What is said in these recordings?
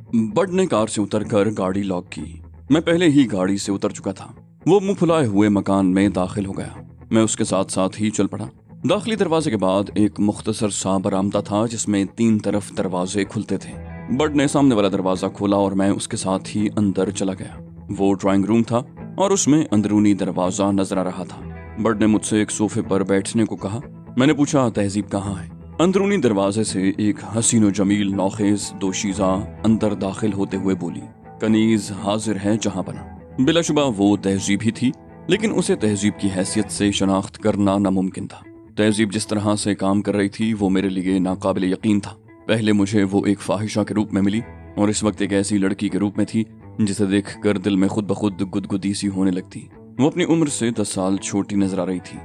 बड ने कार से उतरकर गाड़ी लॉक की। मैं पहले ही गाड़ी से उतर चुका था। वो मुंह फुलाए हुए मकान में दाखिल हो गया। मैं उसके साथ साथ ही चल पड़ा। दाखिली दरवाजे के बाद एक मुख्तसर सा बरामदा था जिसमें 3 तरफ दरवाजे खुलते थे। बड ने सामने वाला दरवाजा खोला और मैं उसके साथ ही अंदर चला गया। वो ड्राइंग रूम था और उसमें अंदरूनी दरवाजा नजर आ रहा था। बड ने मुझसे एक सोफे पर बैठने को कहा। मैंने पूछा, तहजीब कहाँ है? अंदरूनी दरवाजे से एक हसीन व जमील नौखेज दोशीज़ा अंदर दाखिल होते हुए बोली, कनीज हाजिर है जहां बना। बिलाशुबा वो तहजीब ही थी, लेकिन उसे तहजीब की हैसियत से शनाख्त करना नामुमकिन था। तहजीब जिस तरह से काम कर रही थी वो मेरे लिए नाकाबिल यकीन था। पहले मुझे वो एक फाहिशा के रूप में मिली और इस वक्त एक ऐसी लड़की के रूप में थी जिसे देखकर दिल में खुद ब खुद गुदगुदी सी होने लगती। वो अपनी उम्र से 10 साल छोटी नजर आ रही थी,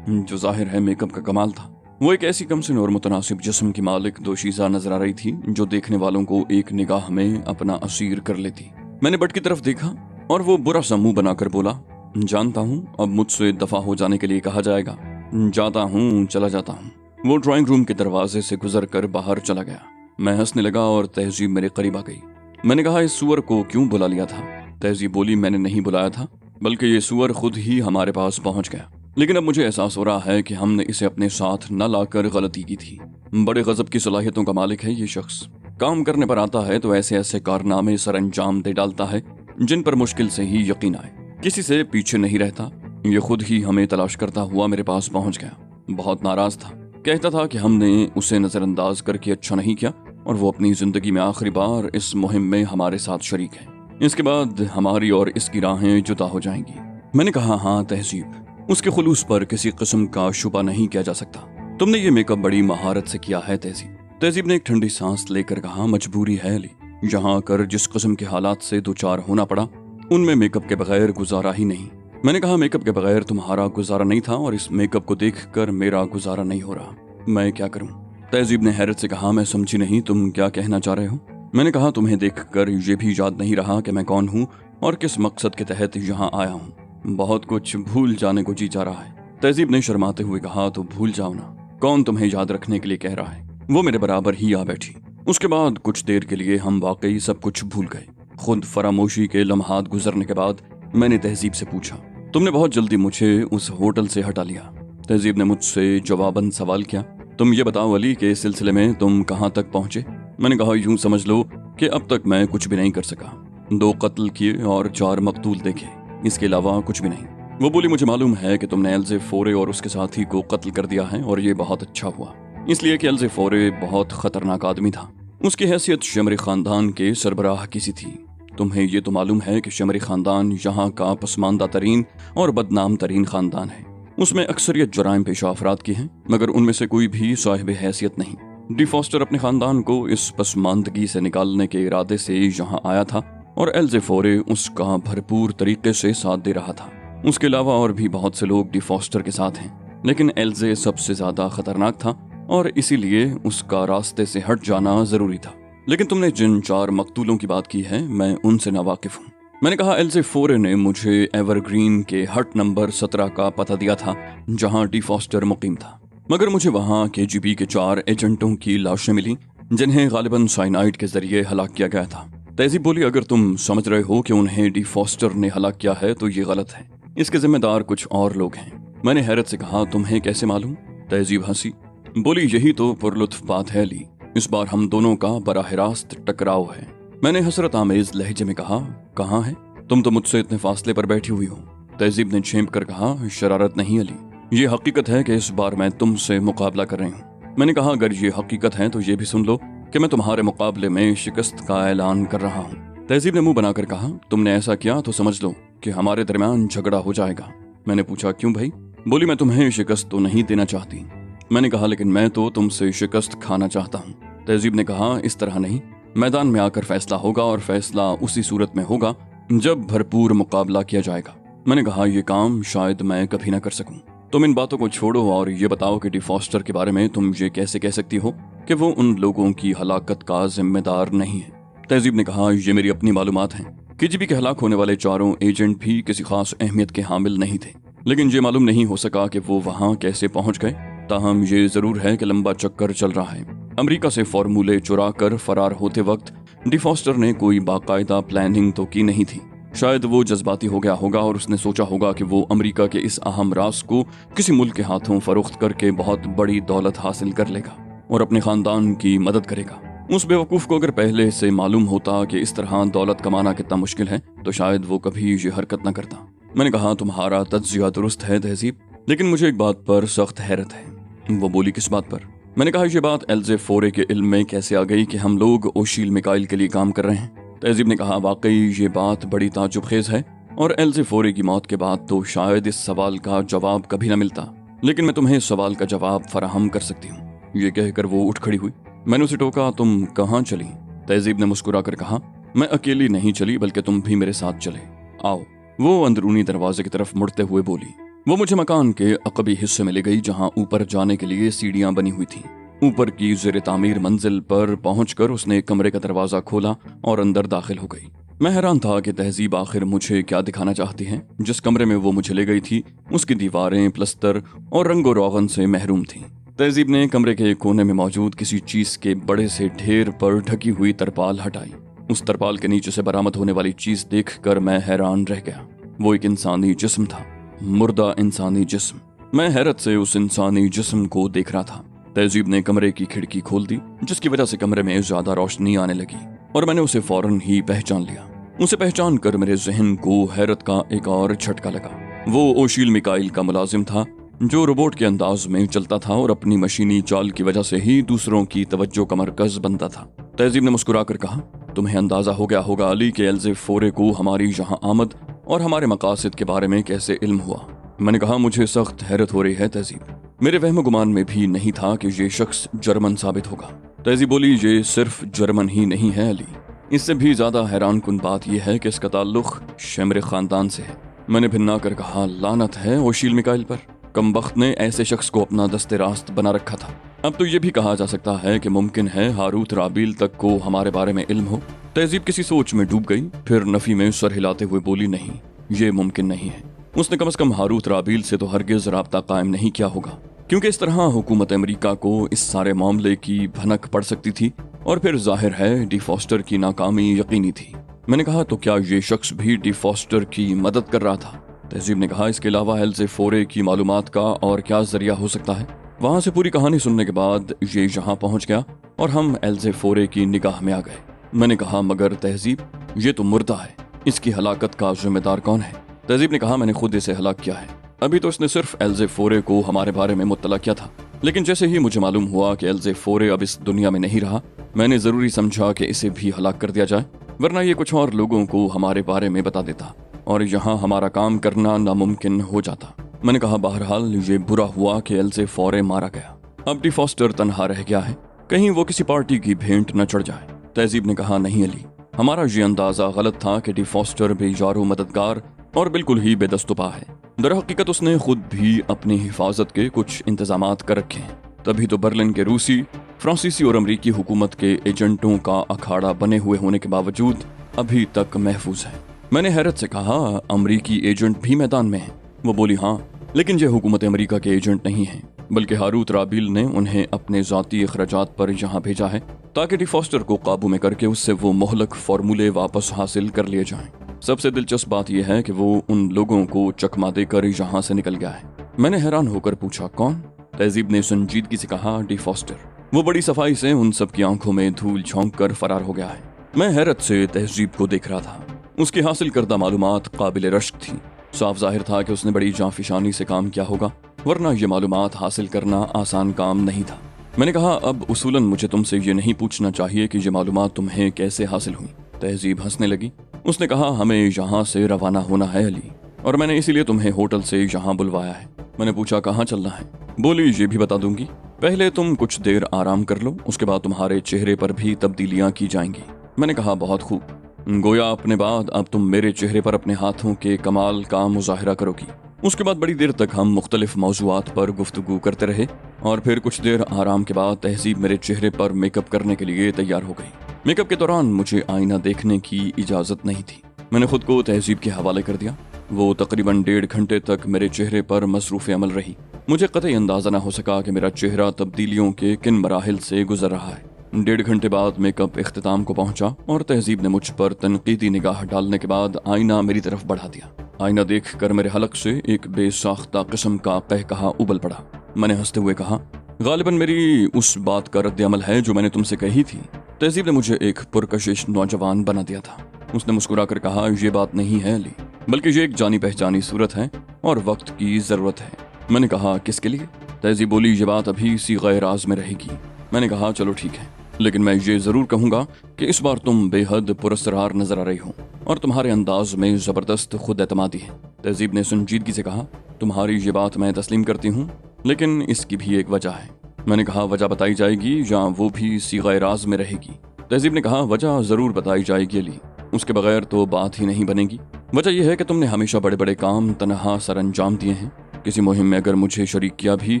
जो जाहिर है मेकअप का कमाल था। वो एक ऐसी कमसिन और मुतनासिब जिस्म की मालिक दोशीज़ा नजर आ रही थी जो देखने वालों को एक निगाह में अपना असीर कर लेती। मैंने बट की तरफ देखा और वो बुरा सा मुंह बनाकर बोला, जानता हूँ अब मुझसे दफा हो जाने के लिए कहा जाएगा। जाता हूँ, चला जाता हूँ। वो ड्राइंग रूम के दरवाजे से गुजर कर बाहर चला गया। मैं हंसने लगा और तहजीब मेरे करीब आ गई। मैंने कहा, इस सुअर को क्यों बुला लिया था? तहजीब बोली, मैंने नहीं बुलाया था, बल्कि ये सुअर खुद ही हमारे पास पहुंच गया। लेकिन अब मुझे एहसास हो रहा है कि हमने इसे अपने साथ न लाकर गलती की थी। बड़े गजब की सलाहियतों का मालिक है ये शख्स। काम करने पर आता है तो ऐसे ऐसे कारनामे सर अंजाम दे डालता है जिन पर मुश्किल से ही यकीन आए। किसी से पीछे नहीं रहता, ये खुद ही हमें तलाश करता हुआ मेरे पास पहुंच गया। बहुत नाराज था, कहता था कि हमने उसे नजरअंदाज करके अच्छा नहीं किया और वो अपनी जिंदगी में आखिरी बार इस मुहिम में हमारे साथ शरीक है। इसके बाद हमारी और इसकी राहें जुदा हो जाएंगी। मैंने कहा, हाँ तहजीब, उसके खुलूस पर किसी किस्म का शुबा नहीं किया जा सकता। तुमने ये मेकअप बड़ी महारत से किया है तहजीब। तहजीब ने एक ठंडी सांस लेकर कहा, मजबूरी है अली, यहाँ आकर जिस किस्म के हालात से दो चार होना पड़ा उनमें मेकअप के बगैर गुजारा ही नहीं। मैंने कहा, मेकअप के बगैर तुम्हारा गुजारा नहीं था और इस मेकअप को देखकर मेरा गुजारा नहीं हो रहा। मैं क्या करूं? तहजीब ने हैरत से कहा, मैं समझी नहीं, तुम क्या कहना चाह रहे हो? मैंने कहा, तुम्हें देखकर ये भी याद नहीं रहा कि मैं कौन हूँ और किस मकसद के तहत यहाँ आया हूँ। बहुत कुछ भूल जाने को जी जा रहा है। तहजीब ने शर्माते हुए कहा, तो भूल जाओ ना, कौन तुम्हें याद रखने के लिए कह रहा है? वो मेरे बराबर ही आ बैठी। उसके बाद कुछ देर के लिए हम वाकई सब कुछ भूल गए। खुद फरामोशी के लम्हात गुजरने के बाद मैंने तहजीब से पूछा, तुमने बहुत जल्दी मुझे उस होटल से हटा लिया। तहजीब ने मुझसे जवाबन सवाल किया, तुम ये बताओ अली कि इस सिलसिले में तुम कहाँ तक पहुंचे? मैंने कहा, यूं समझ लो कि अब तक मैं कुछ भी नहीं कर सका। 2 कत्ल किए और 4 मकतूल देखे, इसके अलावा कुछ भी नहीं। वो बोली, मुझे मालूम है कि तुमने एल्जे फोरे और उसके साथी को कत्ल कर दिया है और ये बहुत अच्छा हुआ, इसलिए कि एल्जे फोरे बहुत खतरनाक आदमी था। उसकी हैसियत शमरी खानदान के सरबराह की सी थी। तुम्हें ये तो मालूम है कि शमरी खानदान यहाँ का पसमानदा तरीन और बदनाम तरीन खानदान है। उसमें अक्सरियत जुराइम पेशा अफराद की हैं, मगर उनमें से कोई भी साहिब हैसियत नहीं। डी फॉस्टर अपने खानदान को इस पसमानदगी से निकालने के इरादे से यहाँ आया था और एल्जे फोरे उसका भरपूर तरीके से साथ दे रहा था। उसके अलावा और भी बहुत से लोग डी फॉस्टर के साथ हैं, लेकिन एल्जे सबसे ज्यादा खतरनाक था और इसीलिए उसका रास्ते से हट जाना जरूरी था। लेकिन तुमने जिन 4 मकतूलों की बात की है, मैं उनसे नावाकिफ हूँ। मैंने कहा, एल्जे फोरे ने मुझे एवरग्रीन के हट नंबर 17 का पता दिया था जहाँ डी फॉस्टर मुकीम था, मगर मुझे वहाँ KGB के 4 एजेंटों की लाशें मिली जिन्हें गालिबन साइनाइड के जरिए हलाक किया गया था। तहजीब बोली, अगर तुम समझ रहे हो कि उन्हें डी फॉस्टर ने हलाक किया है तो ये गलत है, इसके जिम्मेदार कुछ और लोग हैं। मैंने हैरत से कहा, तुम्हें कैसे मालूम? तहजीब हंसी, बोली, यही तो पुरलुत्फ बात है अली, इस बार हम दोनों का बराह रास्त टकराव है। मैंने हसरत आमेज लहजे में कहा, कहाँ है? तुम तो मुझसे इतने फासले पर बैठी हुई हो। तहजीब ने झेंप कर कहा, शरारत नहीं अली, ये हकीकत है कि इस बार मैं तुमसे मुकाबला कर रही हूँ। मैंने कहा, अगर ये हकीकत है तो ये भी सुन लो कि मैं तुम्हारे मुकाबले में शिकस्त का ऐलान कर रहा हूँ। तहजीब ने मुंह बनाकर कहा, तुमने ऐसा किया तो समझ लो कि हमारे दरमियान झगड़ा हो जाएगा। मैंने पूछा, क्यों भाई? बोली, मैं तुम्हें शिकस्त तो नहीं देना चाहती। मैंने कहा, लेकिन मैं तो तुमसे शिकस्त खाना चाहता हूँ। तहजीब ने कहा, इस तरह नहीं, मैदान में आकर फैसला होगा और फैसला उसी सूरत में होगा जब भरपूर मुकाबला किया जाएगा। मैंने कहा, यह काम शायद मैं कभी ना कर सकूं। तुम इन बातों को छोड़ो और ये बताओ कि डी फॉस्टर के बारे में तुम ये कैसे कह सकती हो कि वो उन लोगों की हलाकत का जिम्मेदार नहीं है? तहजीब ने कहा, ये मेरी अपनी मालूमात हैं। KGB के हलाक होने वाले 4 एजेंट भी किसी खास अहमियत के हामिल नहीं थे, लेकिन ये मालूम नहीं हो सका कि वो वहाँ कैसे पहुँच गए। ताहम ये जरूर है कि लंबा चक्कर चल रहा है। अमेरिका से फॉर्मूले चुरा कर फरार होते वक्त डी फॉस्टर ने कोई बाकायदा प्लानिंग तो की नहीं थी। शायद वो जज्बाती हो गया होगा और उसने सोचा होगा कि वो अमेरिका के इस अहम राज को किसी मुल्क के हाथों फरोख्त करके बहुत बड़ी दौलत हासिल कर लेगा और अपने खानदान की मदद करेगा। उस बेवकूफ़ को अगर पहले से मालूम होता कि इस तरह दौलत कमाना कितना मुश्किल है तो शायद वो कभी ये हरकत न करता। मैंने कहा, तुम्हारा तज्जिया दुरुस्त है तहजीब, लेकिन मुझे एक बात पर सख्त हैरत है। वो बोली, किस बात पर? मैंने कहा, ये बात एल्जे फोरे के इल्म में कैसे आ गई कि हम लोग ओशील मिकाइल के लिए काम कर रहे हैं? तहजीब ने कहा, वाकई ये बात बड़ी ताज्जुबखेज है और एल्जे फोरे की मौत के बाद तो शायद इस सवाल का जवाब कभी न मिलता, लेकिन मैं तुम्हें इस सवाल का जवाब फराहम कर सकती हूँ। ये कहकर वो उठ खड़ी हुई। मैंने उसे टोका, तुम कहाँ चली? तहजीब ने मुस्कुरा कर कहा, मैं अकेली नहीं चली बल्कि तुम भी मेरे साथ चले, आओ। वो अंदरूनी दरवाजे की तरफ मुड़ते हुए बोली। वो मुझे मकान के अकबी हिस्से में ले गई जहां ऊपर जाने के लिए सीढ़ियां बनी हुई थीं। ऊपर की ज़ेरे तामीर मंजिल पर पहुंचकर उसने एक कमरे का दरवाजा खोला और अंदर दाखिल हो गई। मैं हैरान था कि तहजीब आखिर मुझे क्या दिखाना चाहती है। जिस कमरे में वो मुझे ले गई थी उसकी दीवारें प्लस्तर और रंगो रोगन से महरूम थीं। तहजीब ने कमरे के कोने में मौजूद किसी चीज के बड़े से ढेर पर ढकी हुई तरपाल हटाई। उस तरपाल के नीचे से बरामद होने वाली चीज देखकर मैं हैरान रह गया। वो एक इंसानी जिस्म था, मुर्दा इंसानी जिस्म। मैं हैरत से उस इंसानी जिस्म को देख रहा था। तहजीब ने कमरे की खिड़की खोल दी जिसकी वजह से कमरे में ज्यादा रोशनी आने लगी और मैंने उसे फौरन ही पहचान लिया। उसे पहचान कर मेरे जहन को हैरत का एक और झटका लगा। वो ओशील मिकाइल का मुलाजिम था जो रोबोट के अंदाज में चलता था और अपनी मशीनी चाल की वजह से ही दूसरों की तवज्जो का मरकज बनता था। तहजीब ने मुस्कुराकर कहा, तुम्हें अंदाजा हो गया होगा अली के एल्जे फोरे को हमारी यहाँ आमद और हमारे मकासद के बारे में कैसे इल्म हुआ। मैंने कहा, मुझे सख्त हैरत हो रही है तहजीब। मेरे वहम गुमान में भी नहीं था कि ये शख्स जर्मन साबित होगा। तहजीब बोली, ये सिर्फ जर्मन ही नहीं है अली, इससे भी ज्यादा हैरान कुन बात यह है कि इसका ताल्लुक शेमर खानदान से है। मैंने भिन्ना कर कहा, लानत है ओशील मिकाइल पर, कमबख्त ने ऐसे शख्स को अपना दस्ते रास्त बना रखा था। अब तो ये भी कहा जा सकता है कि मुमकिन है हारूत राबील तक को हमारे बारे में इल्म हो। तहजीब किसी सोच में डूब गई, फिर नफी में सर हिलाते हुए बोली, नहीं, ये मुमकिन नहीं है। उसने कम से कम हारूत राबील से तो हरगिज राब्ता कायम नहीं किया होगा, क्योंकि इस तरह हुकूमत अमेरिका को इस सारे मामले की भनक पड़ सकती थी और फिर जाहिर है डी फॉस्टर की नाकामी यकीनी थी। मैंने कहा, तो क्या ये शख्स भी डी फॉस्टर की मदद कर रहा था? तहजीब ने कहा, इसके अलावा एल्जे फोरे की मालूमात का और क्या जरिया हो सकता है? वहां से पूरी कहानी सुनने के बाद ये यहाँ पहुंच गया और हम एल्जे फोरे की निगाह में आ गए। मैंने कहा, मगर तहजीब, ये तो मुर्दा है, इसकी हलाकत का जिम्मेदार कौन है? तहजीब ने कहा, मैंने खुद इसे हलाक किया है। अभी तो इसने सिर्फ एल्जे फोरे को हमारे बारे में मुत्तला किया था, लेकिन जैसे ही मुझे मालूम हुआ कि एल्जे फोरे अब इस दुनिया में नहीं रहा, मैंने जरूरी समझा कि इसे भी हलाक कर दिया जाए, वरना ये कुछ और लोगों को हमारे बारे में बता देता और यहाँ हमारा काम करना नामुमकिन हो जाता। मैंने कहा, बहरहाल ये बुरा हुआ कि एल्जे फोरे मारा गया। अब डी फॉस्टर तन्हा रह गया है, कहीं वो किसी पार्टी की भेंट न चढ़ जाए। तहजीब ने कहा, नहीं अली, हमारा ये अंदाजा गलत था कि डी फॉस्टर बेजारो मददगार और बिल्कुल ही बेदस्तुपा है। दरहकीकत उसने खुद भी अपनी हिफाजत के कुछ इंतजामात कर रखे हैं, तभी तो बर्लिन के रूसी, फ्रांसीसी और अमरीकी हुकूमत के एजेंटों का अखाड़ा बने हुए होने के बावजूद अभी तक महफूज है। मैंने हैरत से कहा, अमरीकी एजेंट भी मैदान में हैं? वो बोली, हाँ, लेकिन ये हुकूमत अमरीका के एजेंट नहीं हैं, बल्कि हारूत राबील ने उन्हें अपने ज़ाती अखराजात पर यहाँ भेजा है ताकि डी फॉस्टर को काबू में करके उससे वो मोहलक फार्मूले वापस हासिल कर लिए जाएं। सबसे दिलचस्प बात यह है कि वो उन लोगों को चकमा देकर यहाँ से निकल गया है। मैंने हैरान होकर पूछा, कौन? तहजीब ने संजीदगी से कहा, डी फॉस्टर। वो बड़ी सफाई से उन सब की आंखों में धूल झोंक कर फरार हो गया है। मैं हैरत से तहजीब को देख रहा था। उसकी हासिल करदा मालूमात काबिल रश्क थी। साफ जाहिर था कि उसने बड़ी जांफिशानी से काम किया होगा, वरना ये मालूमात हासिल करना आसान काम नहीं था। मैंने कहा, अब उसूलन मुझे तुमसे ये नहीं पूछना चाहिए कि ये मालूमात तुम्हें कैसे हासिल हुई। तहजीब हंसने लगी। उसने कहा, हमें यहाँ से रवाना होना है अली, और मैंने इसीलिए तुम्हें होटल से यहाँ बुलवाया है। मैंने पूछा, कहाँ चलना है? बोली, ये भी बता दूंगी, पहले तुम कुछ देर आराम कर लो, उसके बाद तुम्हारे चेहरे पर भी तब्दीलियां की जाएंगी। मैंने कहा, बहुत खूब। गोया अपने बाद अब तुम मेरे चेहरे पर अपने हाथों के कमाल का मुजाहिरा करोगी। उसके बाद बड़ी देर तक हम मुख्तलिफ मौज़ूआत पर गुफ्तगू करते रहे और फिर कुछ देर आराम के बाद तहजीब मेरे चेहरे पर मेकअप करने के लिए तैयार हो गई। मेकअप के दौरान मुझे आईना देखने की इजाज़त नहीं थी। मैंने खुद को तहजीब के हवाले कर दिया। वो तकरीबन 1.5 घंटे तक मेरे चेहरे पर मसरूफ़ अमल रही। मुझे कतई अंदाज़ा न हो सका कि मेरा चेहरा तब्दीलियों के किन मराहिल से गुजर रहा है। 1.5 घंटे बाद मेकअप इख्तिताम को पहुंचा और तहजीब ने मुझ पर तनकीदी निगाह डालने के बाद आईना मेरी तरफ बढ़ा दिया। आईना देखकर मेरे हलक से एक बेसाख्ता किस्म का कहकहा उबल पड़ा। मैंने हंसते हुए कहा, गालिबन मेरी उस बात का रद्द अमल है जो मैंने तुमसे कही थी। तहजीब ने मुझे एक पुरकशिश नौजवान बना दिया था। उसने मुस्कुराकर कहा, ये बात नहीं है अली, बल्कि ये एक जानी पहचानी सूरत है और वक्त की जरूरत है। मैंने कहा, किसके लिए? तहजीब बोली, ये बात अभी सीग़े राज में रहेगी। मैंने कहा, चलो ठीक है, लेकिन मैं ये जरूर कहूंगा कि इस बार तुम बेहद पुरस्कार नजर आ रही हो और तुम्हारे अंदाज में जबरदस्त खुद एतमादी है। तहजीब ने संजीदगी से कहा, तुम्हारी ये बात मैं तस्लीम करती हूँ, लेकिन इसकी भी एक वजह है। मैंने कहा, वजह बताई जाएगी या वो भी सीग़े राज में रहेगी? तहजीब ने कहा, वजह जरूर बताई जाएगी अली, उसके बगैर तो बात ही नहीं बनेगी। वजह यह है कि तुमने हमेशा बड़े बड़े काम तनहा सर अंजाम दिए हैं। किसी मुहिम में अगर मुझे शरीक किया भी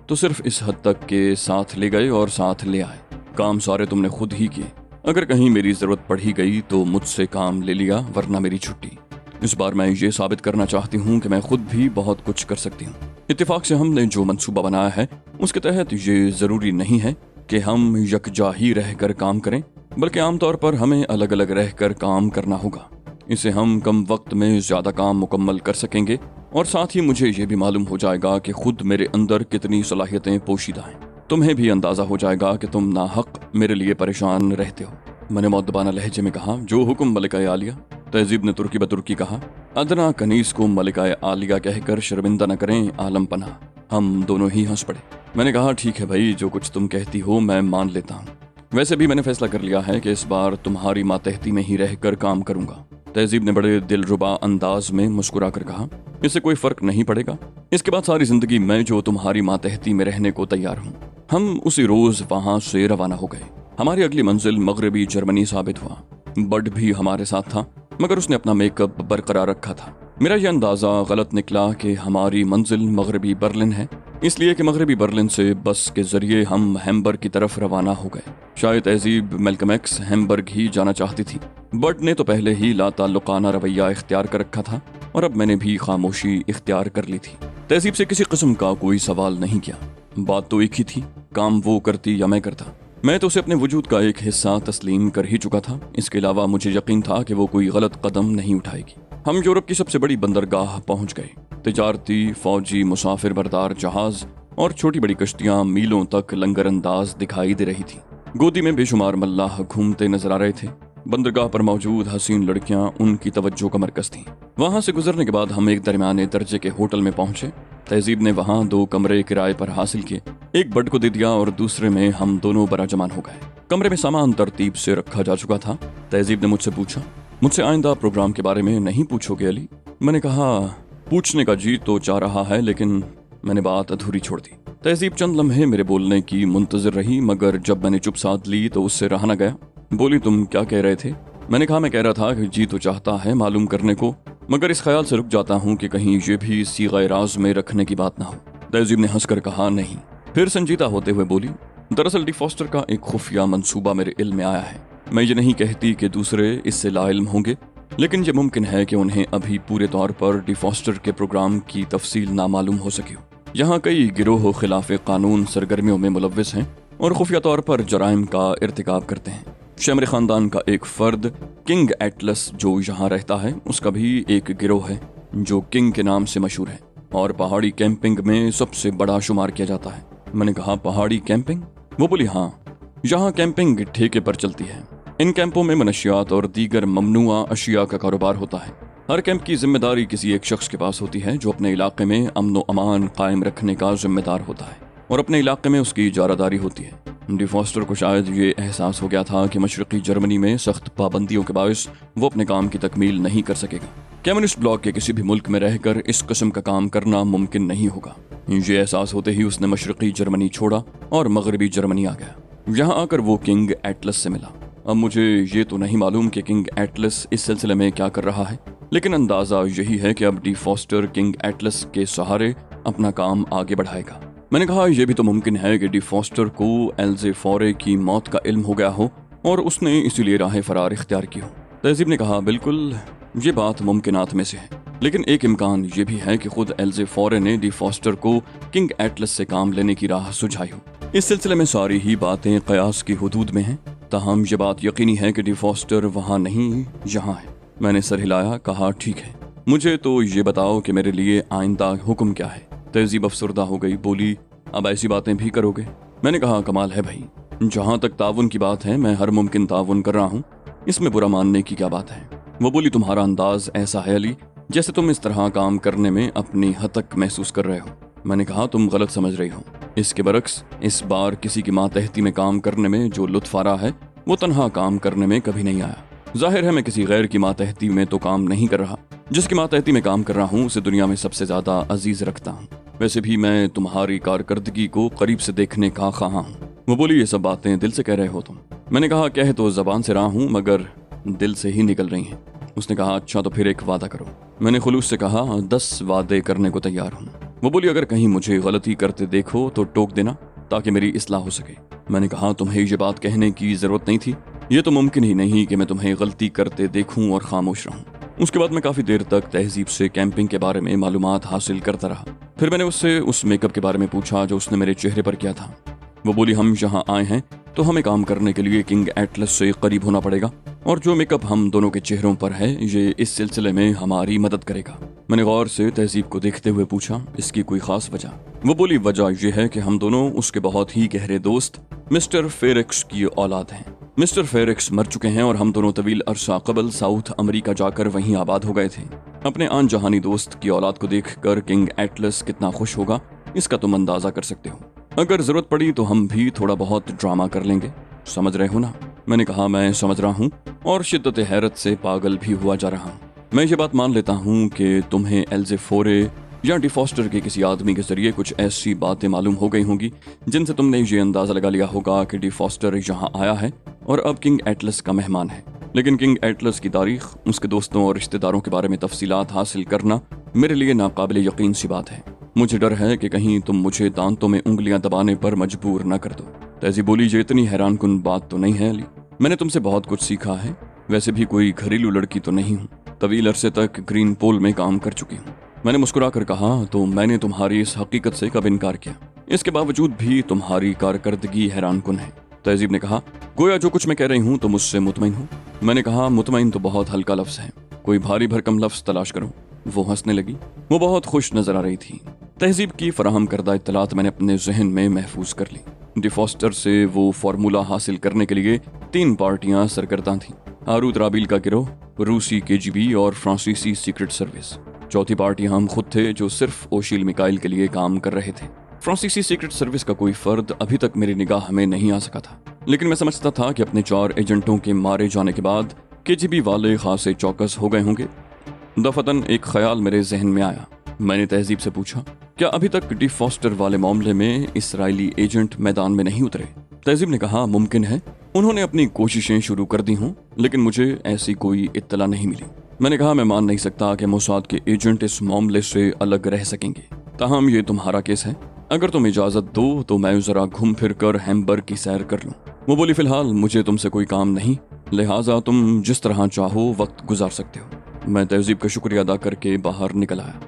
तो सिर्फ इस हद तक के साथ ले गए और साथ ले आए। काम सारे तुमने खुद ही किए। अगर कहीं मेरी जरूरत पड़ ही गई तो मुझसे काम ले लिया, वरना मेरी छुट्टी। इस बार मैं ये साबित करना चाहती हूँ कि मैं खुद भी बहुत कुछ कर सकती हूँ। इत्तेफाक से हमने जो मंसूबा बनाया है उसके तहत ये जरूरी नहीं है कि हम यकजा ही रहकर काम करें, बल्कि आमतौर पर हमें अलग अलग रहकर काम करना होगा। इसे हम कम वक्त में ज्यादा काम मुकम्मल कर सकेंगे और साथ ही मुझे ये भी मालूम हो जाएगा कि खुद मेरे अंदर कितनी सलाहियतें पोशीदा हैं। तुम्हें भी अंदाजा हो जाएगा कि तुम नाहक मेरे लिए परेशान रहते हो। मैंने मुअद्दबाना लहजे में कहा, जो हुक्म मलिका आलिया। तहजीब ने तुर्की बतुर्की कहा, अदना कनीस को मलिका आलिया कहकर शर्मिंदा न करें आलम पना। हम दोनों ही हंस पड़े। मैंने कहा, ठीक है भाई, जो कुछ तुम कहती हो मैं मान लेता हूँ। वैसे भी मैंने फैसला कर लिया है कि इस बार तुम्हारी मातहती में ही रहकर काम करूंगा। तहजीब ने बड़े दिलरुबा अंदाज में मुस्कुरा कर कहा, इससे कोई फर्क नहीं पड़ेगा। इसके बाद सारी जिंदगी मैं जो तुम्हारी मातहती में रहने को तैयार हूँ। हम उसी रोज वहां से रवाना हो गए। हमारी अगली मंजिल मगरबी जर्मनी साबित हुआ। बड भी हमारे साथ था, मगर उसने अपना मेकअप बरकरार रखा था। मेरा यह अंदाजा गलत निकला कि हमारी मंजिल मगरबी बर्लिन है, इसलिए कि मगरबी बर्लिन से बस के जरिए हम हैम्बर्ग की तरफ रवाना हो गए। शायद तहजीब मेल्कम एक्स हैम्बर्ग ही जाना चाहती थी। बट ने तो पहले ही लाताल्लुकाना रवैया इख्तियार कर रखा था और अब मैंने भी खामोशी इख्तियार कर ली थी। तहजीब से किसी किस्म का कोई सवाल नहीं किया। बात तो एक ही थी, काम वो करती या मैं करता। मैं तो उसे अपने वजूद का एक हिस्सा तस्लीम कर ही चुका था। इसके अलावा मुझे यकीन था कि वो कोई गलत कदम नहीं उठाएगी। हम यूरोप की सबसे बड़ी बंदरगाह पहुंच गए। तिजारती, फौजी, मुसाफिर बरदार जहाज और छोटी बड़ी कश्तियां मीलों तक लंगर अंदाज दिखाई दे रही थी। गोदी में बेशुमार मल्लाह घूमते नजर आ रहे थे। बंदरगाह पर मौजूद हसीन लड़कियां उनकी तवज्जो का मरकज थीं। वहां से गुजरने के बाद हम एक दरमियाने दर्जे के होटल में पहुंचे। तहजीब ने वहां 2 कमरे किराए पर हासिल किए। एक बड को दे दिया और दूसरे में हम दोनों बराजमान हो गए। कमरे में सामान तरतीब से रखा जा चुका था। तहजीब ने मुझसे पूछा, मुझसे आइंदा प्रोग्राम के बारे में नहीं पूछोगे अली? मैंने कहा, पूछने का जी तो चाह रहा है, लेकिन मैंने बात अधूरी छोड़ दी। तहजीब चंद लम्हे मेरे बोलने की मुंतजिर रही, मगर जब मैंने चुप साध ली तो उससे रहा न गया। बोली, तुम क्या कह रहे थे? मैंने कहा, मैं कह रहा था कि जी तो चाहता है मालूम करने को, मगर इस ख्याल से रुक जाता हूँ कि कहीं ये भी सीग़े राज में रखने की बात ना हो। तहजीब ने हंसकर कहा, नहीं। फिर संजीदा होते हुए बोली, दरअसल डी फॉस्टर का एक खुफिया मंसूबा मेरे इल्म में आया है। मैं ये नहीं कहती कि दूसरे इससे लाइल्म होंगे, लेकिन यह मुमकिन है कि उन्हें अभी पूरे तौर पर डी फॉस्टर के प्रोग्राम की तफसील नामालूम हो सके। यहाँ कई गिरोह खिलाफ कानून सरगर्मियों में मुलव्विस हैं और खुफिया तौर पर जराइम का इर्तिकाब करते हैं। शमर खानदान का एक फर्द किंग एटलस जो यहाँ रहता है, उसका भी एक गिरोह है जो किंग के नाम से मशहूर है और पहाड़ी कैंपिंग में सबसे बड़ा शुमार किया जाता है। मैंने कहा, पहाड़ी कैंपिंग? वो बोली, हाँ, यहाँ कैंपिंग ठेके पर चलती है। इन कैंपों में मनशियात और दीगर ममनुआ अशिया का कारोबार होता है। हर कैंप की जिम्मेदारी किसी एक शख्स के पास होती है जो अपने इलाके में अमन व अमान कायम रखने का जिम्मेदार होता है और अपने इलाके में उसकी इजारादारी होती है। डी फॉस्टर को शायद ये एहसास हो गया था कि मशरकी जर्मनी में सख्त पाबंदियों के बायस वो अपने काम की तकमील नहीं कर सकेगा। कम्युनिस्ट ब्लॉक के किसी भी मुल्क में रहकर इस किस्म का काम करना मुमकिन नहीं होगा। ये एहसास होते ही उसने मशरकी जर्मनी छोड़ा और मगरबी जर्मनी आ गया। यहाँ आकर वो किंग एटलस से मिला। अब मुझे ये तो नहीं मालूम कि किंग एटलस इस सिलसिले में क्या कर रहा है, लेकिन अंदाजा यही है कि अब डी फॉस्टर किंग एटलस के सहारे अपना काम आगे बढ़ाएगा। मैंने कहा, यह भी तो मुमकिन है कि डी फॉस्टर को एल्जे फॉरे की मौत का इल्म हो गया हो और उसने इसीलिए राह फरार इख्तियार की हो। तहजीब ने कहा, बिल्कुल, ये बात मुमकिनात में से है, लेकिन एक इम्कान ये भी है कि खुद एल्जे फॉरे ने डी फॉस्टर को किंग एटलस से काम लेने की राह सुझाई हो। इस सिलसिले में सारी ही बातें कयास की हुदूद में हैं, ताहम ये बात यकीनी है कि डी फॉस्टर वहाँ नहीं यहाँ है। मैंने सर हिलाया, कहा ठीक है, मुझे तो ये बताओ कि मेरे लिए आइंदा हुक्म क्या है। तहजीब अफसरदा हो गई, बोली अब ऐसी बातें भी करोगे? मैंने कहा कमाल है भाई, जहाँ तक ताउन की बात है मैं हर मुमकिन ताउन कर रहा हूँ, इसमें बुरा मानने की क्या बात है। वो बोली तुम्हारा अंदाज ऐसा है अली जैसे तुम इस तरह काम करने में अपनी हद तक महसूस कर रहे हो। मैंने कहा तुम गलत समझ रही हो। इसके बरक्स इस बार किसी की मातहती में काम करने में जो लुत्फ आ रहा है वो तन्हा काम करने में कभी नहीं आया। जाहिर है मैं किसी गैर की मातहती में तो काम नहीं कर रहा, जिसकी मातहती में काम कर रहा हूँ उसे दुनिया में सबसे ज्यादा अजीज रखता हूँ। वैसे भी मैं तुम्हारी कारकर्दगी को करीब से देखने का ख्वाह हूँ। वो बोली ये सब बातें दिल से कह रहे हो तुम? मैंने कहा कह तो जबान से रहा हूँ मगर दिल से ही निकल रही हैं। उसने कहा अच्छा तो फिर एक वादा करो। मैंने खुलूस से कहा 10 वादे करने को तैयार हूँ। वो बोली अगर कहीं मुझे गलती करते देखो तो टोक देना ताकि मेरी इस्लाह हो सके। मैंने कहा तुम्हें ये बात कहने की जरूरत नहीं थी, ये तो मुमकिन ही नहीं कि मैं तुम्हें गलती करते देखूं और खामोश रहूं। उसके बाद मैं काफी देर तक तहजीब से कैंपिंग के बारे में मालूमात हासिल करता रहा। फिर मैंने उससे उस मेकअप के बारे में पूछा जो उसने मेरे चेहरे पर किया था। वो बोली हम यहाँ आए हैं तो हमें काम करने के लिए किंग एटलस से करीब होना पड़ेगा और जो मेकअप हम दोनों के चेहरों पर है ये इस सिलसिले में हमारी मदद करेगा। मैंने गौर से तहजीब को देखते हुए पूछा इसकी कोई खास वजह? वो बोली वजह यह है कि हम दोनों उसके बहुत ही गहरे दोस्त मिस्टर फेरिक्स की औलाद हैं। मिस्टर फेरिक्स मर चुके हैं और हम दोनों तवील अरसा कबल साउथ अमेरिका जाकर वहीं आबाद हो गए थे। अपने आन जहानी दोस्त की औलाद को देखकर किंग एटलस कितना खुश होगा इसका तुम अंदाजा कर सकते हो। अगर जरूरत पड़ी तो हम भी थोड़ा बहुत ड्रामा कर लेंगे, समझ रहे हो ना? मैंने कहा मैं समझ रहा हूँ और शिद्दत हैरत से पागल भी हुआ जा रहा हूँ। मैं ये बात मान लेता हूँ कि तुम्हें एल्जेफोरे या डिफॉस्टर के किसी आदमी के जरिए कुछ ऐसी बातें मालूम हो गई होंगी जिनसे तुमने ये अंदाजा लगा लिया होगा कि डिफॉस्टर यहाँ आया है और अब किंग एटलस का मेहमान है। लेकिन किंग एटलस की तारीख, उसके दोस्तों और रिश्तेदारों के बारे में तफसीलात हासिल करना मेरे लिए नाकाबिले यकीन सी बात है। मुझे डर है कि कहीं तुम मुझे दांतों में उंगलियां दबाने पर मजबूर न कर दो। तहजीब बोली ये इतनी हैरान कुन बात तो नहीं है अली, मैंने तुमसे बहुत कुछ सीखा है। वैसे भी कोई घरेलू लड़की तो नहीं हूँ, तवील अरसे तक ग्रीन पोल में काम कर चुकी हूँ। मैंने मुस्कुरा कर कहा तो मैंने तुम्हारी इस हकीकत से कब इनकार किया? इसके बावजूद भी तुम्हारी कारकर्दगी हैरान कुन है। तहजीब ने कहा गोया जो कुछ मैं कह रही हूँ तो मुझसे मुतमईन हूँ। मैंने कहा मुतमईन तो बहुत हल्का लफ्ज है, कोई भारी भरकम लफ्ज तलाश करो। वो हंसने लगी, वो बहुत खुश नजर आ रही थी। तहजीब की फराहम करदा इत्तलात मैंने अपने जहन में महफूज कर ली। डिफॉस्टर से वो फार्मूला हासिल करने के लिए 3 पार्टियां सरगर्दा थीं। हारूत राबिल का गिरोह, रूसी KGB और फ्रांसीसी सीक्रेट सर्विस। चौथी पार्टी हम खुद थे जो सिर्फ ओशील मिकाइल के लिए काम कर रहे थे। फ्रांसीसी सीक्रेट सर्विस का कोई फर्द अभी तक मेरी निगाह में नहीं आ सका था, लेकिन मैं समझता था कि अपने 4 एजेंटों के मारे जाने के बाद KGB वाले खासे चौकस हो गए होंगे। दफतन एक ख्याल मेरे जहन में आया। मैंने तहजीब से पूछा क्या अभी तक डिफॉस्टर वाले मामले में इसराइली एजेंट मैदान में नहीं उतरे? तहजीब ने कहा मुमकिन है उन्होंने अपनी कोशिशें शुरू कर दी हों, लेकिन मुझे ऐसी कोई इत्तला नहीं मिली। मैंने कहा मैं मान नहीं सकता कि मोसाद के एजेंट इस मामले से अलग रह सकेंगे, ताहम ये तुम्हारा केस है। अगर तुम इजाजत दो तो मैं जरा घूम फिर कर हैम्बर्ग की सैर कर लूं। वो बोली फिलहाल मुझे तुमसे कोई काम नहीं, लिहाजा तुम जिस तरह चाहो वक्त गुजार सकते हो। मैं तहजीब का शुक्रिया अदा करके बाहर निकल आया।